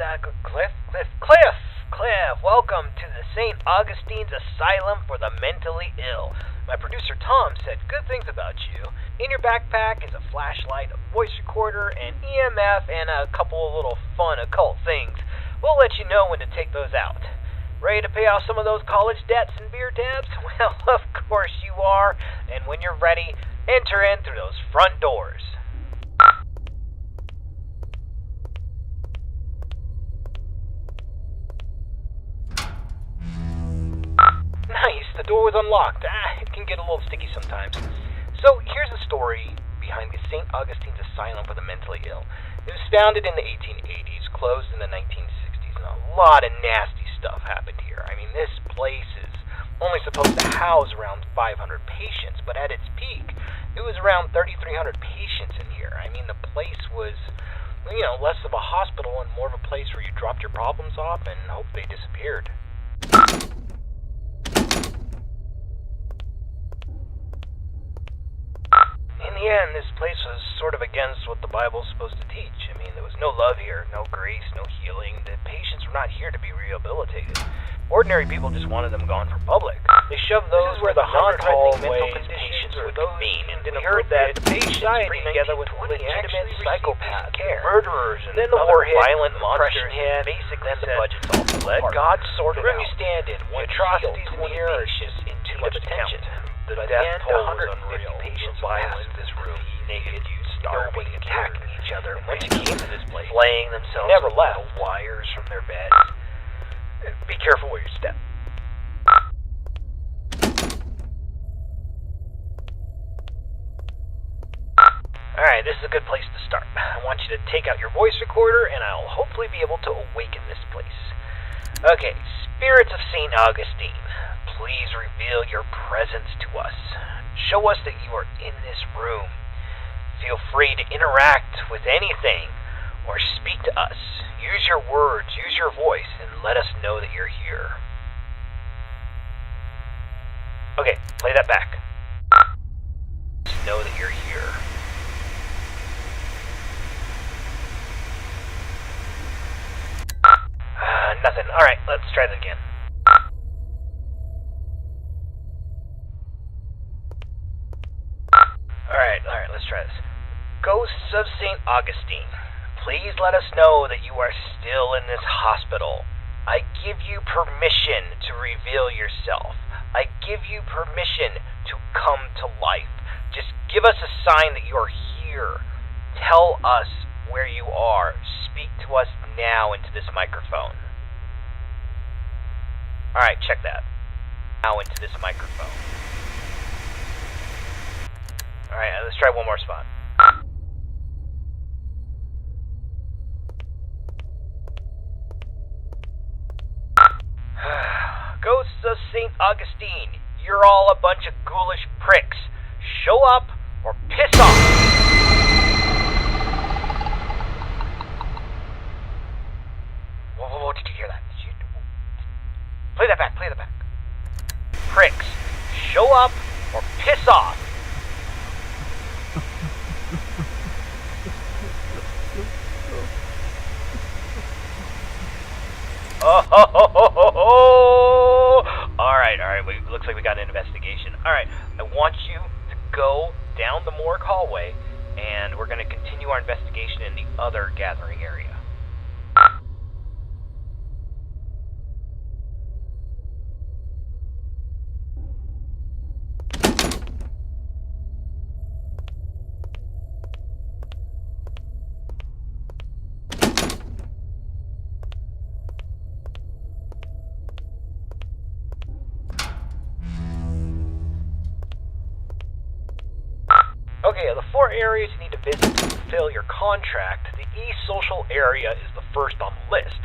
Cliff, welcome to the St. Augustine's Asylum for the Mentally Ill. My producer Tom said good things about you. In your backpack is a flashlight, a voice recorder, an EMF, and a couple of little fun occult things. We'll let you know when to take those out. Ready to pay off some of those college debts and beer tabs? Well, of course you are. And when you're ready, enter in through those front doors. Nice, the door was unlocked. It can get a little sticky sometimes. So here's the story behind the St. Augustine's Asylum for the Mentally Ill. It was founded in the 1880s, closed in the 1960s, and a lot of nasty stuff happened here. I mean, this place is only supposed to house around 500 patients, but at its peak, it was around 3,300 patients in here. I mean, the place was, less of a hospital and more of a place where you dropped your problems off and hoped they disappeared. In the end, this place was sort of against what the Bible's supposed to teach. I mean, there was no love here, no grace, no healing. The patients were not here to be rehabilitated. Ordinary people just wanted them gone for public. They shoved those where the non-threatening mental conditions would convene, and we heard that the patients bring together with legitimate psychopaths, murderers, and then the war hit, violent monsters hit. Basically, then the budget's all let God sort it out. You stand in one atrocities in here are just in too much attention. The death toll was unreal. Patients violent in this room, naked, starving, attacking each other. And once you came to this place, slaying themselves, never left wires from their beds. Be careful where you step. Alright, this is a good place to start. I want you to take out your voice recorder, and I'll hopefully be able to awaken this place. Okay, spirits of St. Augustine, please reveal your presence to us. Show us that you are in this room. Feel free to interact with anything or speak to us. Use your words, use your voice, and let us know that you're here. Okay, play that back. Just know that you're here. Nothing. Alright, let's try that again. Alright, let's try this. Ghosts of St. Augustine, please let us know that you are still in this hospital. I give you permission to reveal yourself. I give you permission to come to life. Just give us a sign that you are here. Tell us where you are. Speak to us now into this microphone. Alright, check that. Now into this microphone. Alright, let's try one more spot. Ghosts of St. Augustine, you're all a bunch of ghoulish pricks. Show up or piss off! Whoa, did you hear that? Play that back. Pricks, show up or piss off! Alright, looks like we got an investigation. Alright, I want you to go down the morgue hallway, and we're going to continue our investigation in the other gathering area. Okay, of the 4 areas you need to visit to fulfill your contract, the East Social area is the first on the list.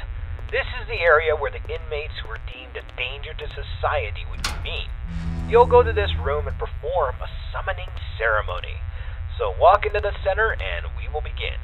This is the area where the inmates who are deemed a danger to society would convene. You'll go to this room and perform a summoning ceremony. So walk into the center and we will begin.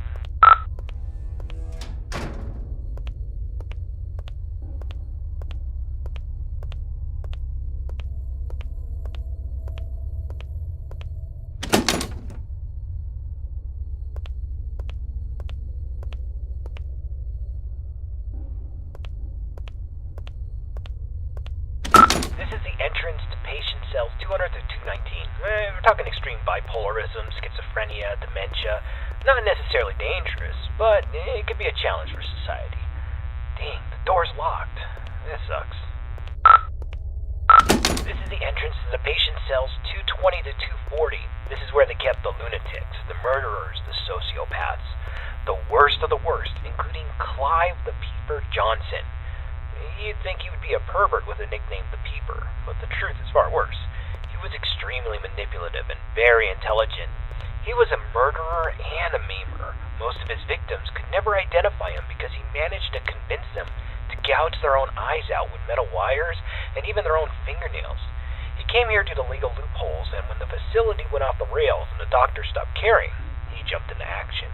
the entrance to patient cells 200 through 219. We're talking extreme bipolarism, schizophrenia, dementia. Not necessarily dangerous, but it could be a challenge for society. Dang, the door's locked. That sucks. This is the entrance to the patient cells 220 to 240. This is where they kept the lunatics, the murderers, the sociopaths. The worst of the worst, including Clive the Peeper Johnson. You'd think he would be a pervert with a nickname the Peeper, but the truth is far worse. He was extremely manipulative and very intelligent. He was a murderer and a maimer. Most of his victims could never identify him because he managed to convince them to gouge their own eyes out with metal wires and even their own fingernails. He came here due to legal loopholes, and when the facility went off the rails and the doctor stopped caring, he jumped into action.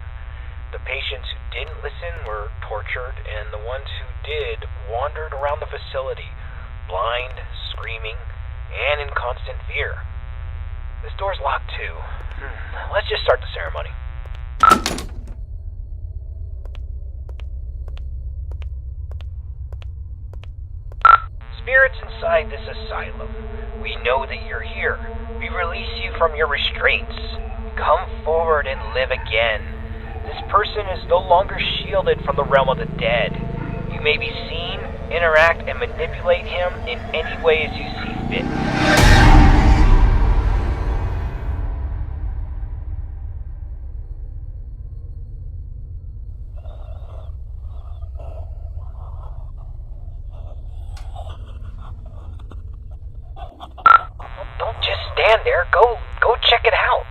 The patients who didn't listen were tortured, and the ones who did wandered around the facility, blind, screaming, and in constant fear. This door's locked too. Let's just start the ceremony. Spirits inside this asylum, we know that you're here. We release you from your restraints. Come forward and live again. This person is no longer shielded from the realm of the dead. You may be seen, interact, and manipulate him in any way as you see fit. Don't just stand there. Go check it out.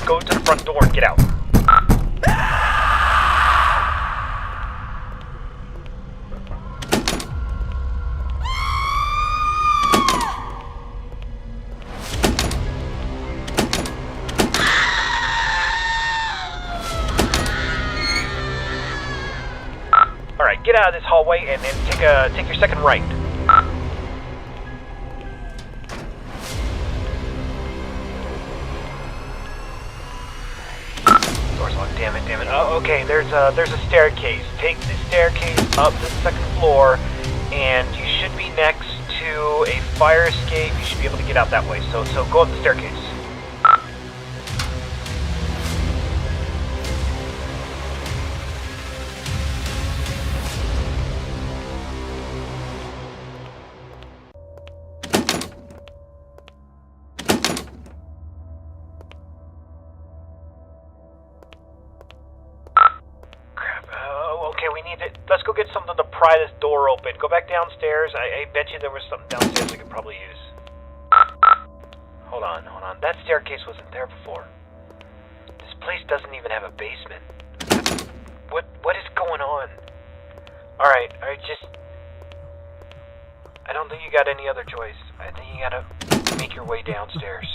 Go to the front door and get out. Alright, get out of this hallway and then take your second right. Damn it. Oh, okay, there's a staircase. Take the staircase up to the second floor, and you should be next to a fire escape. You should be able to get out that way. So go up the staircase. Let's go get something to pry this door open. Go back downstairs. I bet you there was something downstairs we could probably use. Hold on. That staircase wasn't there before. This place doesn't even have a basement. What is going on? Alright, I don't think you got any other choice. I think you gotta make your way downstairs.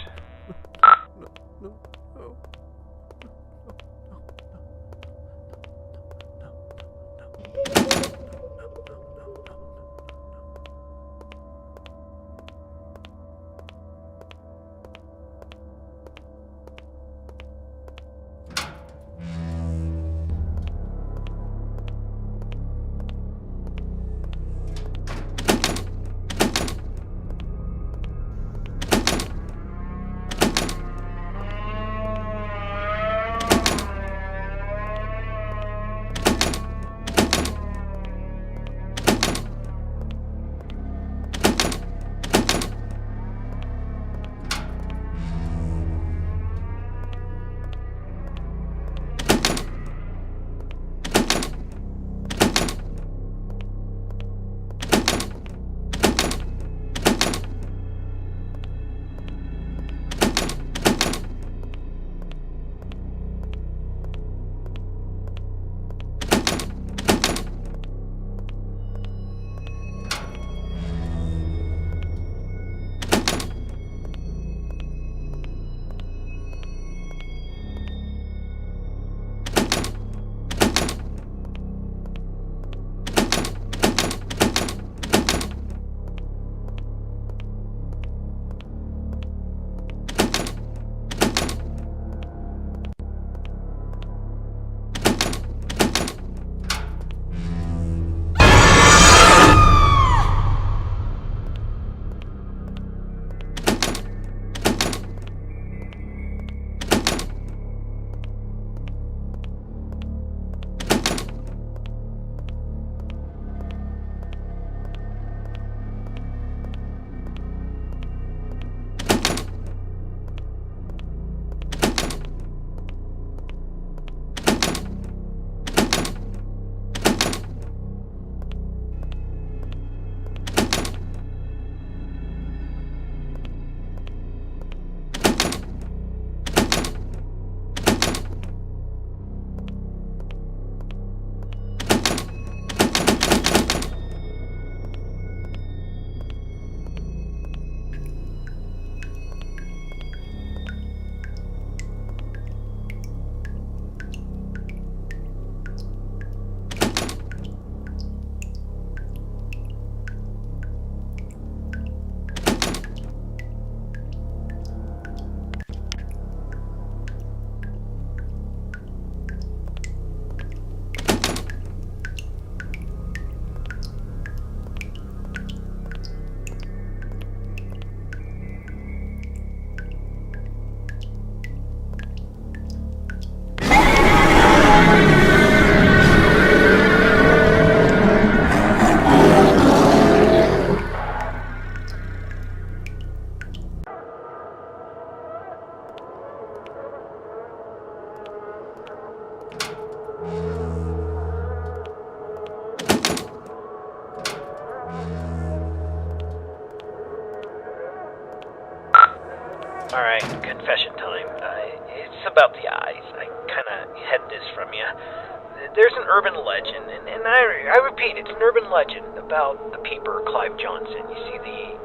there's an urban legend, and I repeat, it's an urban legend about the peeper Clive Johnson. You see,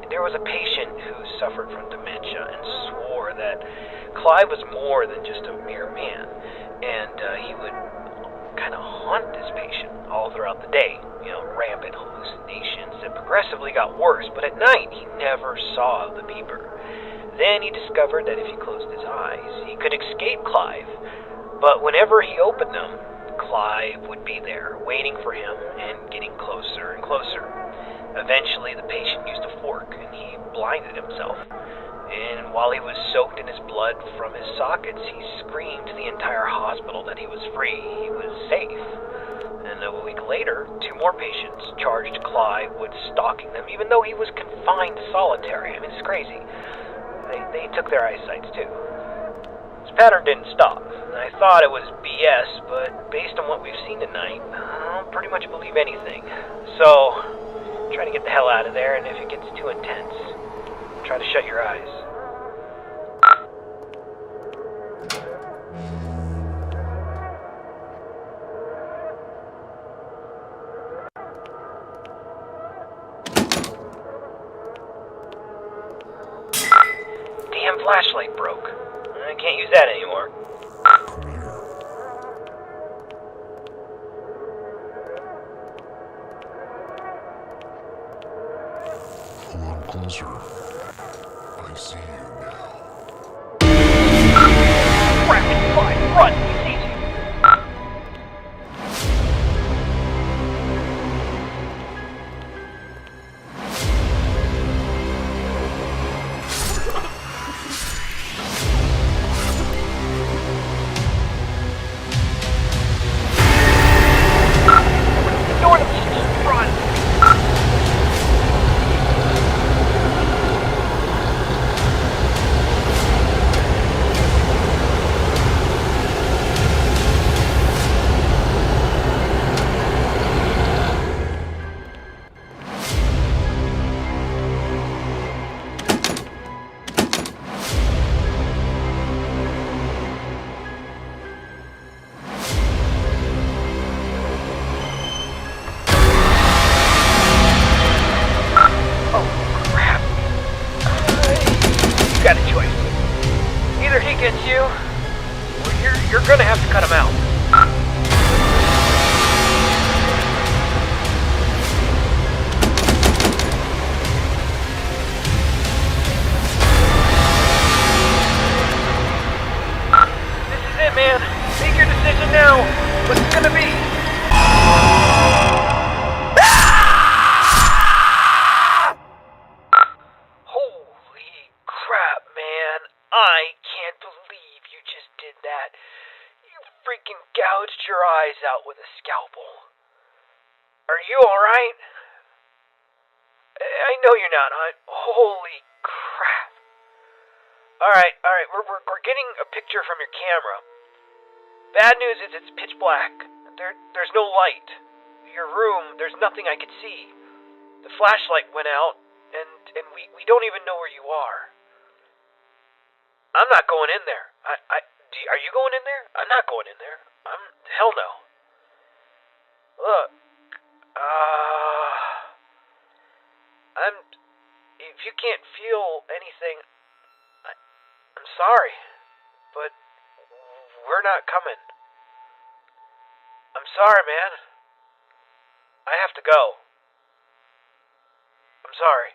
there was a patient who suffered from dementia and swore that Clive was more than just a mere man, and he would kind of haunt this patient all throughout the day. Rampant hallucinations that progressively got worse, but at night he never saw the peeper. Then he discovered that if he closed his eyes, he could escape Clive, but whenever he opened them, Clive would be there, waiting for him and getting closer and closer. Eventually, the patient used a fork, and he blinded himself. And while he was soaked in his blood from his sockets, he screamed to the entire hospital that he was free, he was safe. And a week later, 2 more patients charged Clive with stalking them, even though he was confined to solitary. I mean, it's crazy. They took their eyesights, too. This pattern didn't stop. I thought it was BS, but based on what we've seen tonight, I'll pretty much believe anything. So, try to get the hell out of there, and if it gets too intense, try to shut your eyes. Damn flashlight broke. I can't use that anymore. Pull on closer. I see you now. Rapid fire, run! He sees you! Ignore them! Run! Got a choice. Either he gets you, or you're gonna have to cut him out. This is it, man. Make your decision now. What's it gonna be? I can't believe you just did that. You freaking gouged your eyes out with a scalpel. Are you alright? I know you're not. Holy crap. Alright. We're getting a picture from your camera. Bad news is it's pitch black. There's no light. Your room, there's nothing I could see. The flashlight went out, and we don't even know where you are. I'm not going in there. Are you going in there? I'm not going in there. Hell no. Look, if you can't feel anything, I'm sorry, but we're not coming. I'm sorry, man. I have to go. I'm sorry.